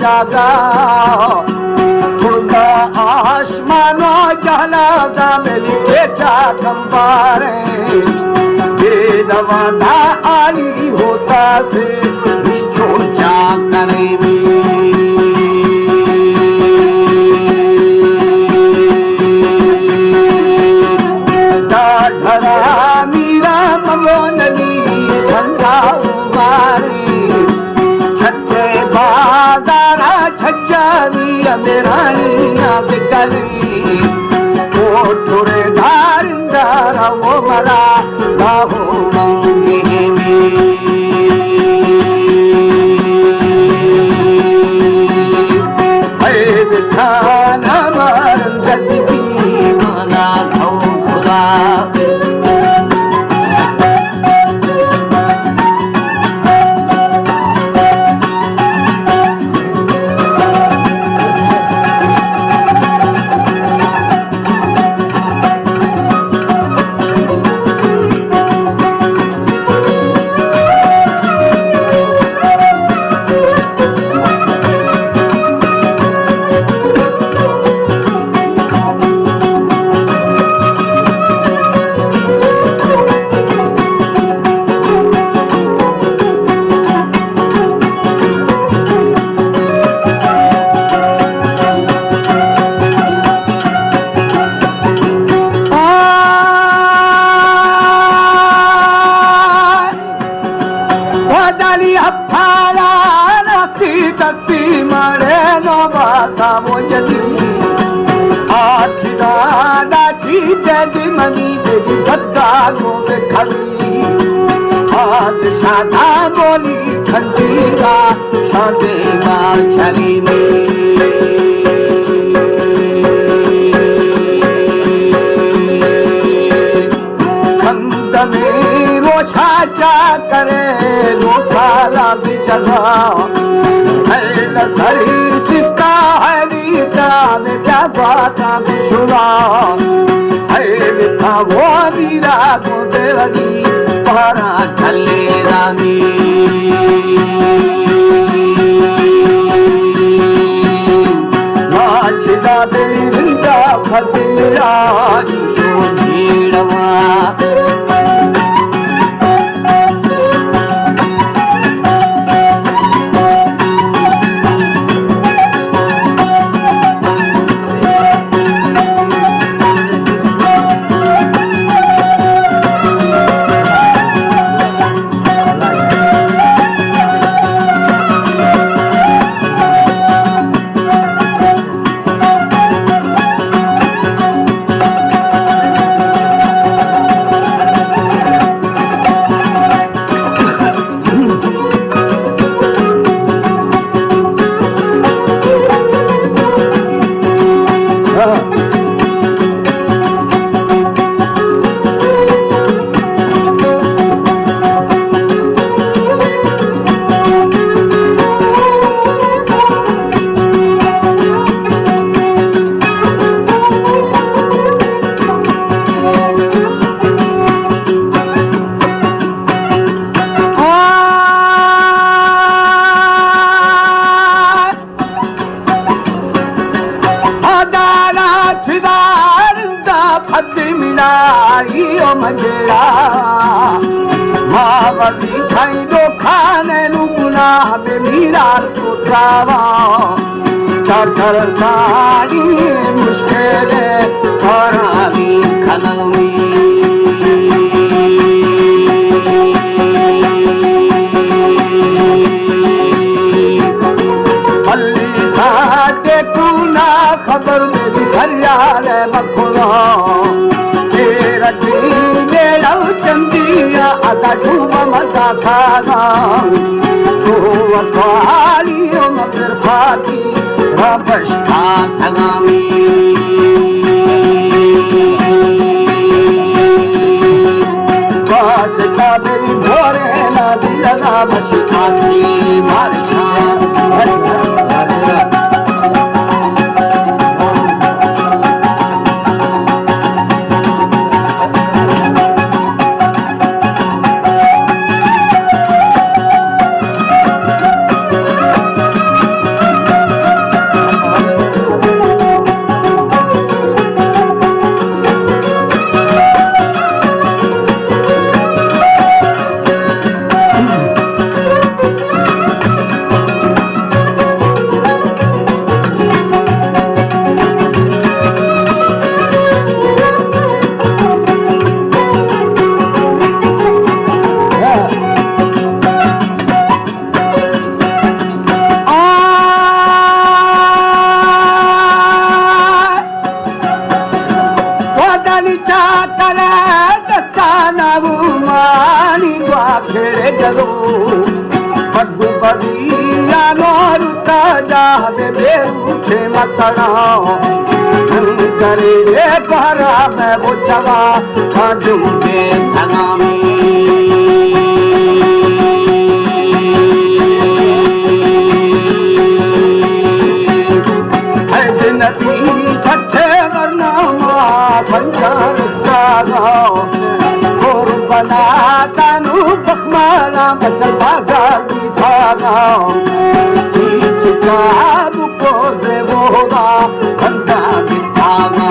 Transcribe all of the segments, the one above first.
जागा खुदा आसमानो जला दा मेरी बेचा कंबारे बेदवादा आली होता से छोचा करेगी धरा मीरा मगो नदी ठंडा उबारे छत्ते बादारा छज्जारी मेरानिया बिकली कोठुरे धारिंदारा वो मरा बाहु मंगे में ऐ बिठान मरंगत की मना खौ खुदा मनी देवी गद्दा गोद खड़ी हाथ साधा बोली खंडीरा सादे छरी में खंड में वो साचा करे लोकाला भी जगा धरी सिस्ता हरी जान जाता विशुरा था वो वीरा गोदे लगी पारा ढले रानी नाचदा दे रिंदा फतिया जो झीड़वा सरकारी मुश्किल हरामी खनमी अल्ली साटे तू ना खबर मेरी हरियाल मखुरा तेरा मेरा चंदिया अदा डूब मजा खाना तो अखालियों मगर भागी Bashta Tagami Bashta Beri Bhore Na Dilana Bashta Ki Marsha जरो बदबू बदिया नोरुता जावे बेरूठे मतड़ा करे रे पहरा में वो चवा खजुमे धनामी है जिनती छठे वर्नामा पंचार सागा और बना तानु बखमाना बचल भागा बिठागा चीच का बुको से होगा बंदा बिठागा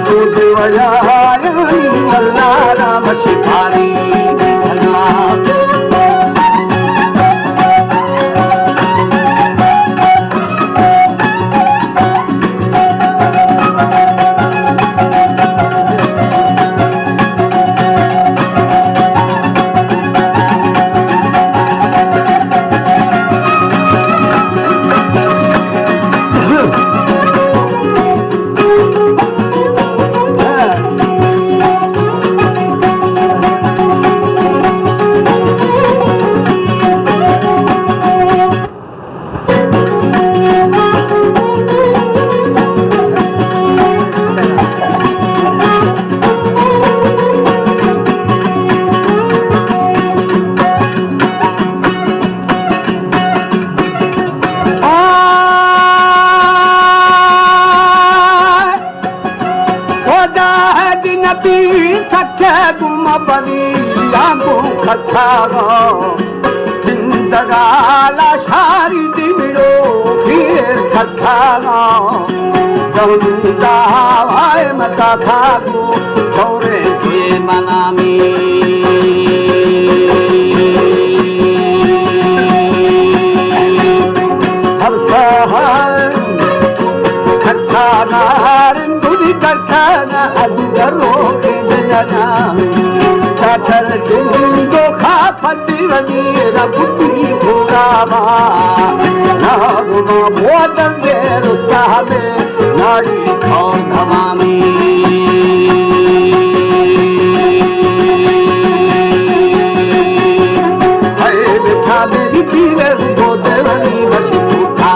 तू देवया अल्लाह राम शिकारी जिंदगाला सारी दिमिरो फिर खठाना दंदावाए मता खागो छोरे के मनामी हर सहर खठाना रिंदुदी खठाना अजगरो के जना कर जिंदो खा फती वजीर बुद्धि भोगावा नागुमा बोतल देर साहबे नाड़ी खाओ धमामी है बिठा मेरी पीरे बोतल वनी बसी उठा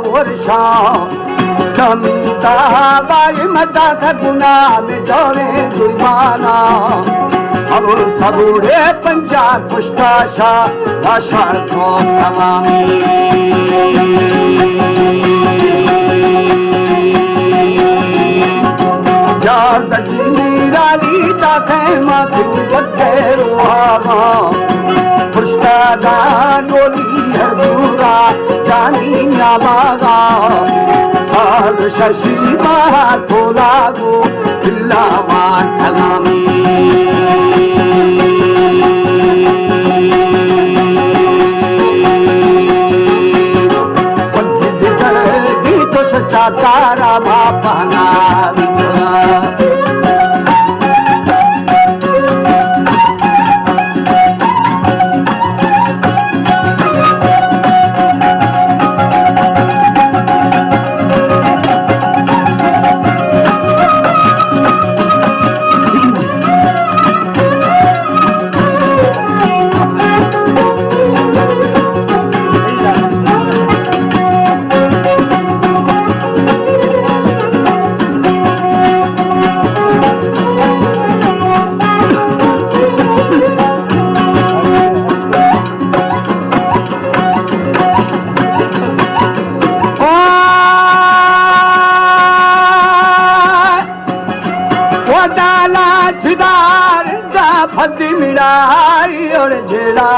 वर्षा कमिता बाई मता गुना में जोरे जुर्माना अब सबूरे पंचा पुष्टाशा भाषा को तमामी जा तकनी राली ताके माथे बच्चे रुहामा पुष्टादा नोली हजूरा जानी नाबागा साल शशि महा थोलागो जिल्ला माठगामी गीत सच्चा तारा बापना फदी मिड़ाई और झेड़ा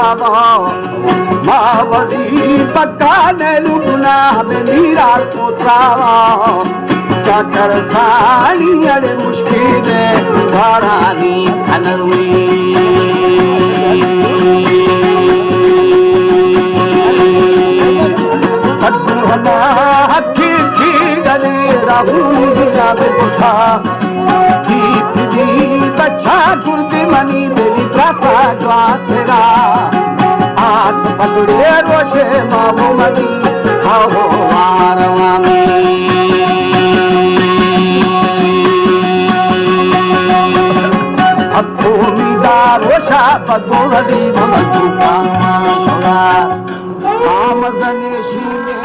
मावरी पक्का नेलू गुना में मीरा पोतरा चाकर साड़ी अड़े मुश्किल धारानी अनवी हकी की गले राहुलिया बेटा बच्चा गुर्दी मनी मेरी प्रथा द्वा तेरा आग पकड़े रोशे मामू मनी खाओ वारवा में अब तो मीदा रोशा पदो हदी ममजू का शोरा आमदने शीने